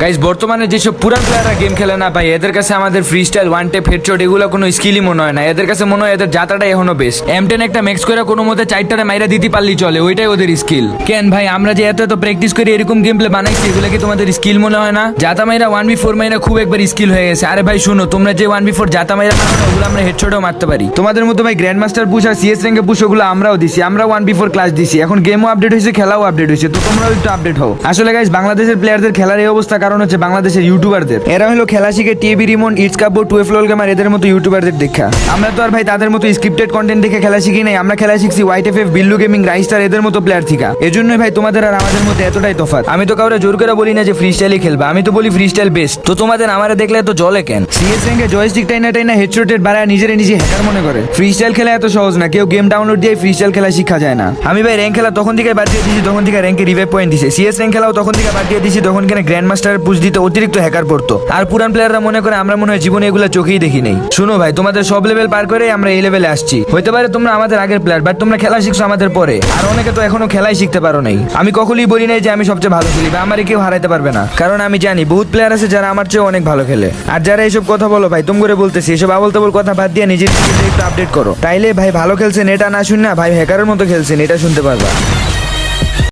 Guys বর্তমানে যেসব পুরান প্লেয়াররা গেম খেলে না ভাই, এদের কাছে আমাদের free style one tap headshot এগুলো কোনো স্কিলই মনে হয় না। এদের কাছে মনে হয় এদের জাতাটা এখনো বেস্ট। M10 একটা ম্যাক্স করে কোনো মতে 4টারে মাইরা দিতে পারলেই চলে, ওইটাই ওদের স্কিল। কেন ভাই আমরা যে এত এত প্র্যাকটিস করে এরকম গেম প্লে বানাইছি, এগুলো কি তোমাদের স্কিল মনে হয় না? জাতা মাইরা 1v4 মাইরা খুব একবার স্কিল হয়ে গেছে। আরে ভাই শুনো, তোমরা যে 1v4 জাতা মাইরা মারো না, ওগুলো আমরা হেডশটও মারতে পারি। তোমাদের মতো ভাই গ্র্যান্ড মাস্টার পুশ আর CS র্যাঙ্কে পুশ ওগুলো আমরাও দিছি, আমরা 1v4 ক্লাস দিছি। এখন গেমও আপডেট হয়েছে, খেলাও আপডেট হয়েছে, তো তোমরাও একটু আপডেট হও। আসলে গাইস বাংলাদেশের প্লেয়ারদের খেলার এই অবস্থা কারণ হচ্ছে বাংলাদেশের ইউটিউবারদের। এরা হলো খেলা শিখে TV Rimon, it's Kabbo, 12 lol gamer এদের মতো ইউটিউবারদের দেখা। আমরা তো আর ভাই তাদের মতো স্ক্রিপ্টেড কন্টেন্ট দেখে খেলা শিখি নাই, আমরা খেলা শিখছি YTFF, বিল্লু গেমিং, রাইস্টার এদের মতো প্লেয়ার থেকে। এজন্যই ভাই তোমাদের আর আমাদের মধ্যে এতটাই তফাৎ। আমি তো কাউরে জোর করে বলি না যে ফ্রি স্টাইলই খেলবা, আমি তো বলি ফ্রি স্টাইল বেস্ট। তো তোমাদের আমারে দেখলে এত জলে কেন? CS র্যাঙ্কে জয়স্টিক টাইনা টাইনা হেডশটেড বাড়ায় নিজে হ্যাকার মনে করে। ফ্রি স্টাইল খেলা এত সহজ না, কেউ গেম ডাউনলোড দিয়ে ফ্রি স্টাইল খেলা শিখা যায় না। আমি ভাই র্যাঙ্ক খেলা তখন থেকে বাদ দিয়ে দিছি তখন থেকে র্যাঙ্কে রিভাইভ পয়েন্ট দিছে। CS র্যাঙ্ক খেলাও তখন থেকে বাদ দিয়ে দিছি তখন কেন গ্র্যান্ড মাস্টার পুশ দিতে অতিরিক্ত হ্যাকার পড়তো। আর পুরান প্লেয়াররা মনে করে আমরা মনে হয় জীবনে এগুলো চোখেই দেখি নাই। শুনো ভাই, তোমাদের সব লেভেল পার করে আমরা এই লেভেলে আসছি। হইতে পারে তোমরা আমাদের আগের প্লেয়ার, বাট তোমরা খেলা শিখছো আমাদের পরে, আর অনেকে তো এখনো খেলাই শিখতে পারো নাই। আমি কখনোই বলি নাই যে আমি সবচেয়ে ভালো খেলি বা আমারে কেউ হারাইতে পারবে না, কারণ আমি জানি বহুত প্লেয়ার আছে যারা আমার চেয়ে অনেক ভালো খেলে। আর যারা এইসব কথা বলো ভাই, তুমি করে বলতেছি এসব আবল তাবল কথা বাদ দিয়ে নিজের স্কিলটা একটু আপডেট করো, তাইলে ভাই ভালো খেলছেন এটা না শুন না ভাই হ্যাকারের মতো খেলছেন এটা শুনতে পারবা।